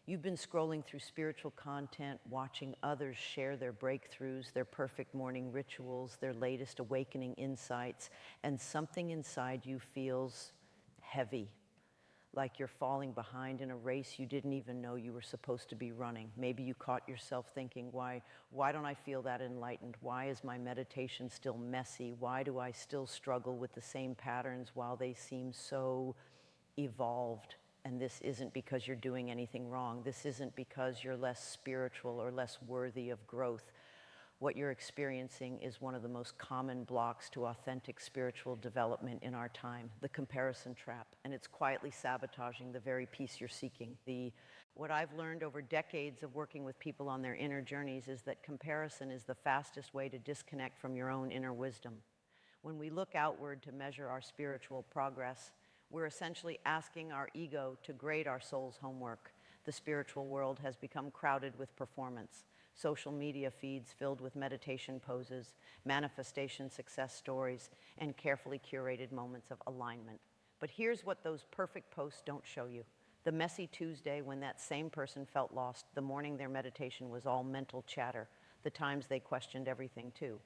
You've been scrolling through spiritual content, watching others share their breakthroughs, their perfect morning rituals, their latest awakening insights, and something inside you feels heavy, like you're falling behind in a race you didn't even know you were supposed to be running. Maybe you caught yourself thinking, why don't I feel that enlightened? Why is my meditation still messy? Why do I still struggle with the same patterns while they seem so evolved? And this isn't because you're doing anything wrong. This isn't because you're less spiritual or less worthy of growth. What you're experiencing is one of the most common blocks to authentic spiritual development in our time, the comparison trap, and it's quietly sabotaging the very peace you're seeking. What I've learned over decades of working with people on their inner journeys is that comparison is the fastest way to disconnect from your own inner wisdom. When we look outward to measure our spiritual progress, we're essentially asking our ego to grade our soul's homework. The spiritual world has become crowded with performance. Social media feeds filled with meditation poses, manifestation success stories, and carefully curated moments of alignment. But here's what those perfect posts don't show you. The messy Tuesday when that same person felt lost, the morning their meditation was all mental chatter, the times they questioned everything too.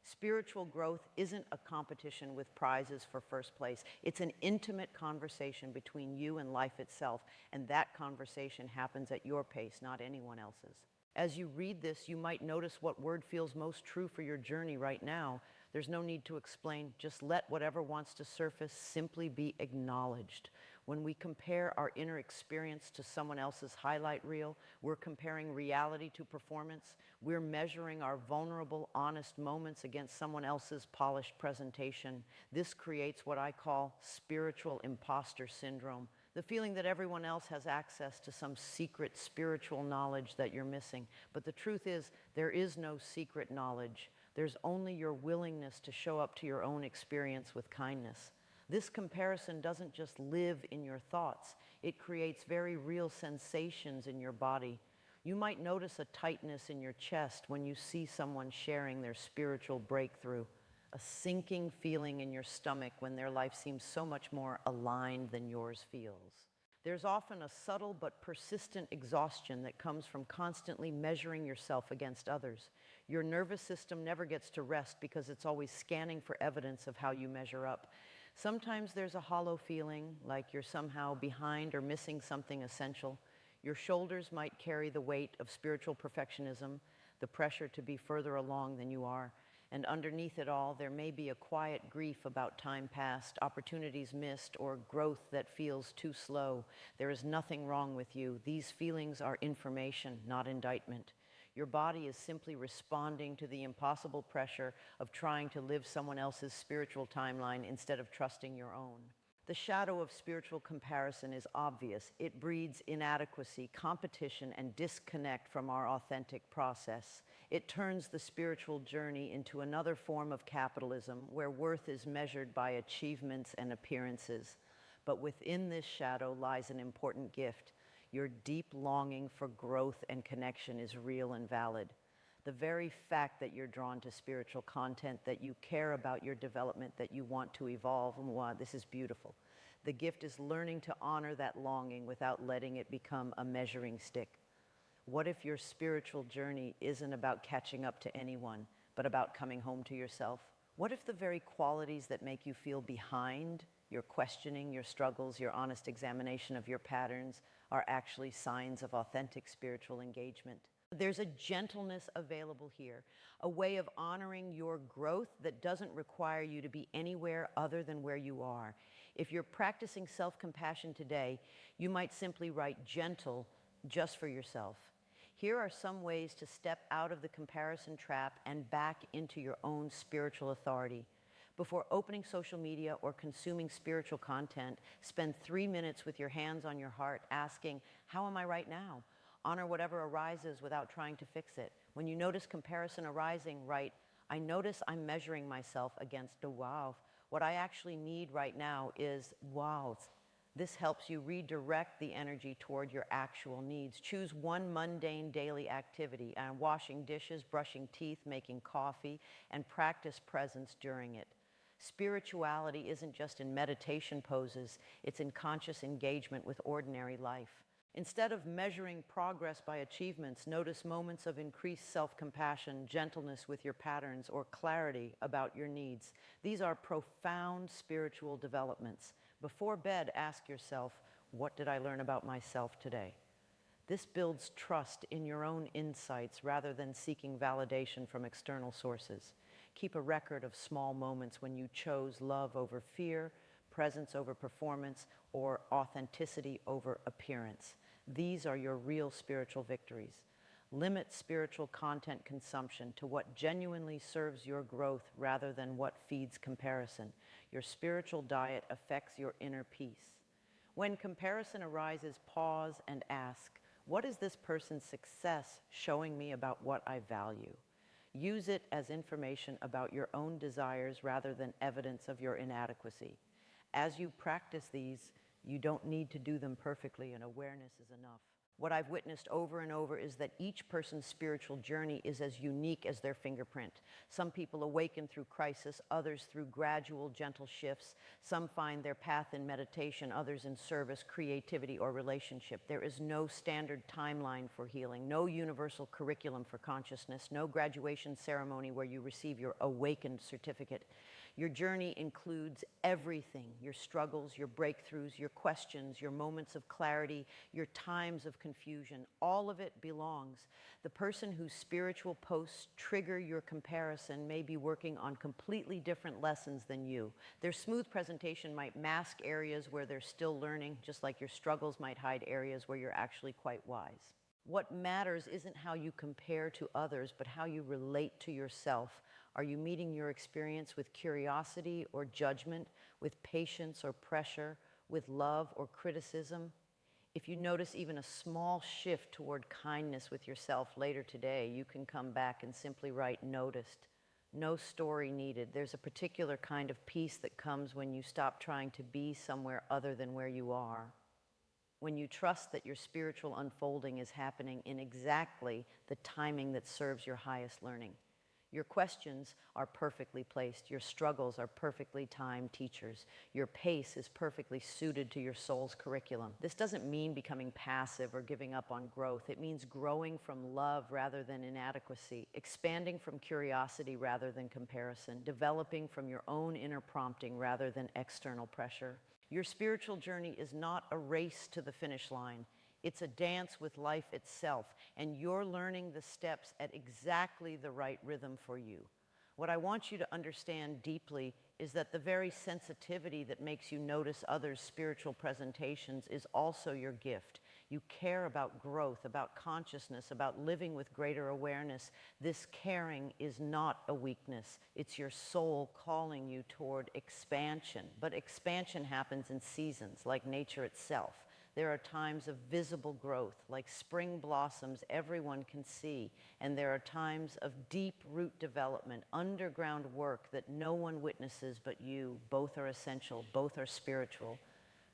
Spiritual growth isn't a competition with prizes for first place. It's an intimate conversation between you and life itself, and that conversation happens at your pace, not anyone else's. As you read this, you might notice what word feels most true for your journey right now. There's no need to explain. Just let whatever wants to surface simply be acknowledged. When we compare our inner experience to someone else's highlight reel, we're comparing reality to performance. We're measuring our vulnerable, honest moments against someone else's polished presentation. This creates what I call spiritual imposter syndrome. The feeling that everyone else has access to some secret spiritual knowledge that you're missing. But the truth is, there is no secret knowledge. There's only your willingness to show up to your own experience with kindness. This comparison doesn't just live in your thoughts. It creates very real sensations in your body. You might notice a tightness in your chest when you see someone sharing their spiritual breakthrough. A sinking feeling in your stomach when their life seems so much more aligned than yours feels. There's often a subtle but persistent exhaustion that comes from constantly measuring yourself against others. Your nervous system never gets to rest because it's always scanning for evidence of how you measure up. Sometimes there's a hollow feeling, like you're somehow behind or missing something essential. Your shoulders might carry the weight of spiritual perfectionism, the pressure to be further along than you are. And underneath it all, there may be a quiet grief about time past, opportunities missed, or growth that feels too slow. There is nothing wrong with you. These feelings are information, not indictment. Your body is simply responding to the impossible pressure of trying to live someone else's spiritual timeline instead of trusting your own. The shadow of spiritual comparison is obvious. It breeds inadequacy, competition, and disconnect from our authentic process. It turns the spiritual journey into another form of capitalism where worth is measured by achievements and appearances. But within this shadow lies an important gift. Your deep longing for growth and connection is real and valid. The very fact that you're drawn to spiritual content, that you care about your development, that you want to evolve, and wow, this is beautiful. The gift is learning to honor that longing without letting it become a measuring stick. What if your spiritual journey isn't about catching up to anyone, but about coming home to yourself? What if the very qualities that make you feel behind, your questioning, your struggles, your honest examination of your patterns, are actually signs of authentic spiritual engagement? There's a gentleness available here, a way of honoring your growth that doesn't require you to be anywhere other than where you are. If you're practicing self-compassion today, you might simply write gentle just for yourself. Here are some ways to step out of the comparison trap and back into your own spiritual authority. Before opening social media or consuming spiritual content, spend 3 minutes with your hands on your heart asking, how am I right now? Honor whatever arises without trying to fix it. When you notice comparison arising, write, I notice I'm measuring myself against a wow. What I actually need right now is wow. This helps you redirect the energy toward your actual needs. Choose one mundane daily activity, washing dishes, brushing teeth, making coffee, and practice presence during it. Spirituality isn't just in meditation poses, it's in conscious engagement with ordinary life. Instead of measuring progress by achievements, notice moments of increased self-compassion, gentleness with your patterns, or clarity about your needs. These are profound spiritual developments. Before bed, ask yourself, what did I learn about myself today? This builds trust in your own insights rather than seeking validation from external sources. Keep a record of small moments when you chose love over fear, presence over performance, or authenticity over appearance. These are your real spiritual victories. Limit spiritual content consumption to what genuinely serves your growth rather than what feeds comparison. Your spiritual diet affects your inner peace. When comparison arises, pause and ask, what is this person's success showing me about what I value? Use it as information about your own desires rather than evidence of your inadequacy. As you practice these, you don't need to do them perfectly, and awareness is enough. What I've witnessed over and over is that each person's spiritual journey is as unique as their fingerprint. Some people awaken through crisis, others through gradual, gentle shifts. Some find their path in meditation, others in service, creativity, or relationship. There is no standard timeline for healing, no universal curriculum for consciousness, no graduation ceremony where you receive your awakened certificate. Your journey includes everything: your struggles, your breakthroughs, your questions, your moments of clarity, your times of confusion. All of it belongs. The person whose spiritual posts trigger your comparison may be working on completely different lessons than you. Their smooth presentation might mask areas where they're still learning, just like your struggles might hide areas where you're actually quite wise. What matters isn't how you compare to others, but how you relate to yourself. Are you meeting your experience with curiosity or judgment, with patience or pressure, with love or criticism? If you notice even a small shift toward kindness with yourself later today, you can come back and simply write "noticed." No story needed. There's a particular kind of peace that comes when you stop trying to be somewhere other than where you are. When you trust that your spiritual unfolding is happening in exactly the timing that serves your highest learning. Your questions are perfectly placed. Your struggles are perfectly timed teachers. Your pace is perfectly suited to your soul's curriculum. This doesn't mean becoming passive or giving up on growth. It means growing from love rather than inadequacy, expanding from curiosity rather than comparison, developing from your own inner prompting rather than external pressure. Your spiritual journey is not a race to the finish line. It's a dance with life itself, and you're learning the steps at exactly the right rhythm for you. What I want you to understand deeply is that the very sensitivity that makes you notice others' spiritual presentations is also your gift. You care about growth, about consciousness, about living with greater awareness. This caring is not a weakness. It's your soul calling you toward expansion. But expansion happens in seasons, like nature itself. There are times of visible growth, like spring blossoms everyone can see, and there are times of deep root development, underground work that no one witnesses but you. Both are essential, both are spiritual.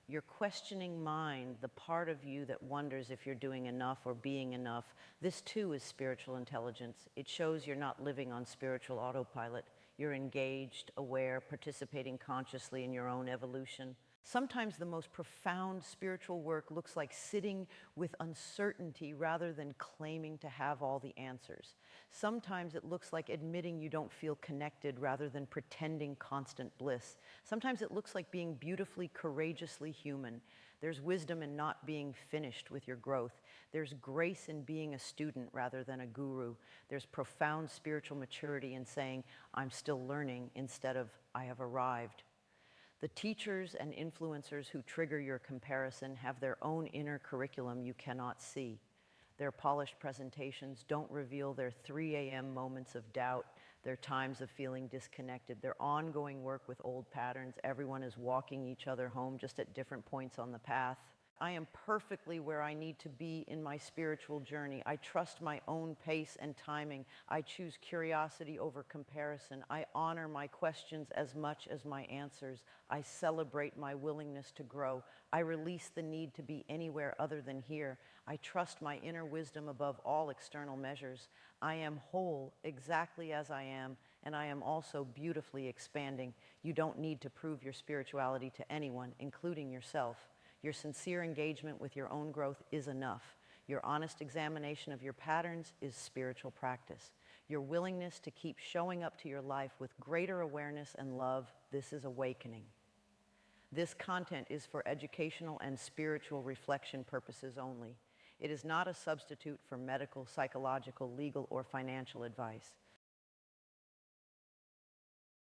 Your questioning mind, the part of you that wonders if you're doing enough or being enough, this too is spiritual intelligence. It shows you're not living on spiritual autopilot. You're engaged, aware, participating consciously in your own evolution. Sometimes the most profound spiritual work looks like sitting with uncertainty rather than claiming to have all the answers. Sometimes it looks like admitting you don't feel connected rather than pretending constant bliss. Sometimes it looks like being beautifully, courageously human. There's wisdom in not being finished with your growth. There's grace in being a student rather than a guru. There's profound spiritual maturity in saying, "I'm still learning," instead of "I have arrived." The teachers and influencers who trigger your comparison have their own inner curriculum you cannot see. Their polished presentations don't reveal their 3 a.m. moments of doubt, their times of feeling disconnected, their ongoing work with old patterns. Everyone is walking each other home, just at different points on the path. I am perfectly where I need to be in my spiritual journey. I trust my own pace and timing. I choose curiosity over comparison. I honor my questions as much as my answers. I celebrate my willingness to grow. I release the need to be anywhere other than here. I trust my inner wisdom above all external measures. I am whole exactly as I am, and I am also beautifully expanding. You don't need to prove your spirituality to anyone, including yourself. Your sincere engagement with your own growth is enough. Your honest examination of your patterns is spiritual practice. Your willingness to keep showing up to your life with greater awareness and love, this is awakening. This content is for educational and spiritual reflection purposes only. It is not a substitute for medical, psychological, legal, or financial advice.